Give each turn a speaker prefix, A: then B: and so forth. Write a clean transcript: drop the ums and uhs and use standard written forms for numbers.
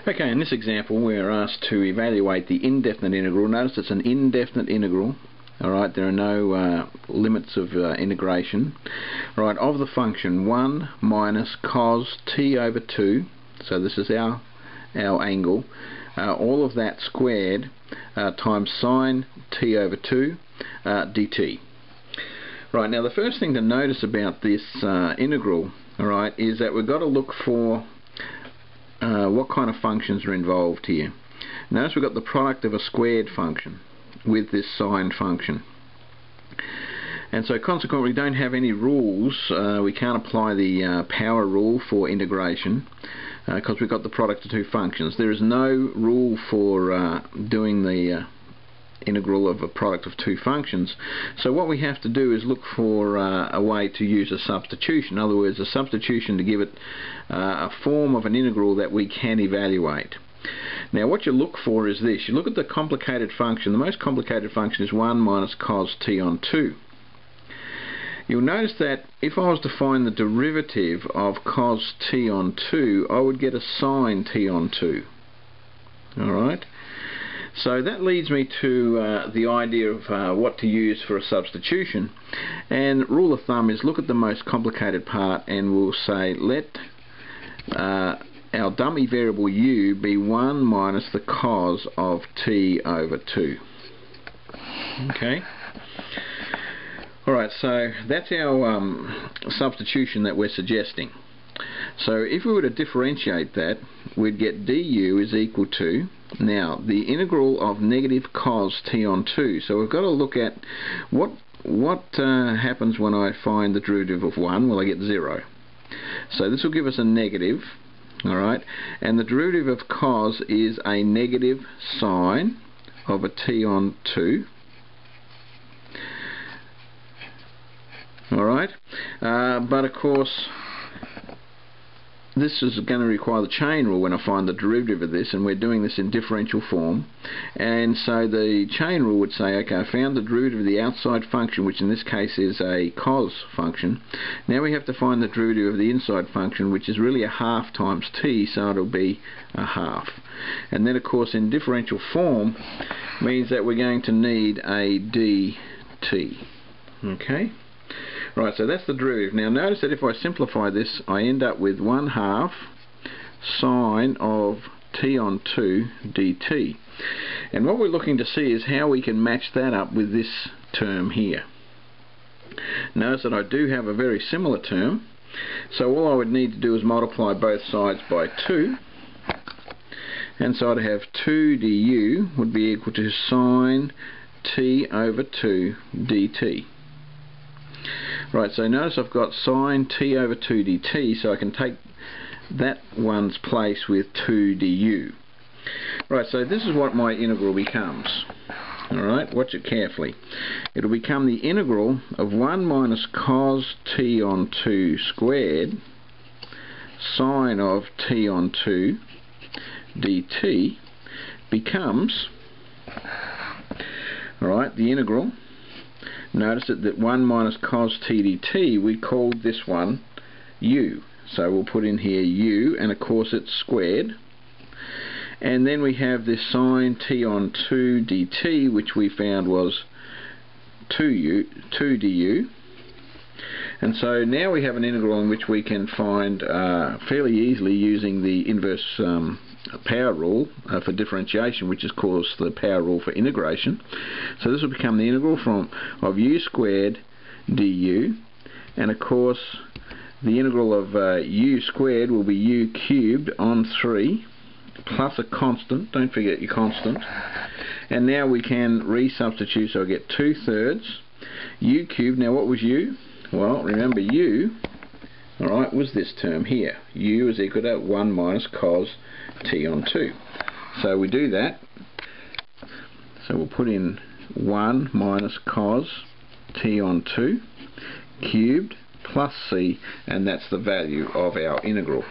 A: Okay, in this example we're asked to evaluate the indefinite integral. Notice it's an indefinite integral. Alright, there are no limits of integration. Right, of the function 1 minus cos t over 2, so this is our angle, all of that squared times sine t over 2 dt. Right, now the first thing to notice about this integral, alright, is that we've got to look for what kind of functions are involved here. Notice we've got the product of a squared function with this sine function, and so consequently we don't have any rules. We can't apply the power rule for integration because we've got the product of two functions. There is no rule for doing the integral of a product of two functions. So what we have to do is look for a way to use a substitution. In other words, a substitution to give it a form of an integral that we can evaluate. Now what you look for is this. You look at the complicated function. The most complicated function is 1 minus cos t on 2. You'll notice that if I was to find the derivative of cos t on 2, I would get a sine t on 2. Alright? So that leads me to the idea of what to use for a substitution. And rule of thumb is look at the most complicated part and we'll say let our dummy variable u be 1 minus the cos of t over 2. Okay. Alright, so that's our substitution that we're suggesting. So if we were to differentiate that, we'd get du is equal to, now, the integral of negative cos t on 2. So we've got to look at what happens when I find the derivative of 1. Well, I get 0. So this will give us a negative, alright, and the derivative of cos is a negative sine of a t on 2. Alright, but of course this is going to require the chain rule when I find the derivative of this, and we're doing this in differential form, and so the chain rule would say, okay, I found the derivative of the outside function, which in this case is a cos function. Now we have to find the derivative of the inside function, which is really a half times t, so it'll be a half. And then of course in differential form means that we're going to need a dt. Okay? Right, so that's the derivative. Now notice that if I simplify this, I end up with 1/2 sine of t on 2 dt. And what we're looking to see is how we can match that up with this term here. Notice that I do have a very similar term, so all I would need to do is multiply both sides by 2, and so I'd have 2 du would be equal to sine t over 2 dt. Right, so notice I've got sine t over 2 dt, so I can take that one's place with 2 du. Right, so this is what my integral becomes. Alright, watch it carefully. It'll become the integral of 1 minus cos t on 2 squared sine of t on 2 dt becomes, alright, the integral. Notice that 1 minus cos t dt, we called this one u. So we'll put in here u, and of course it's squared. And then we have this sine t on 2 dt, which we found was 2 du. And so now we have an integral in which we can find fairly easily using the inverse power rule for differentiation, which is of course the power rule for integration. So this will become the integral of u squared du, and of course the integral of u squared will be u cubed on 3 plus a constant. Don't forget your constant. And now we can resubstitute, so I get 2/3 u cubed. Now what was u? Well, remember u, alright, was this term here. U is equal to 1 minus cos t on 2. So we do that. So we'll put in 1 minus cos t on 2 cubed plus c, and that's the value of our integral.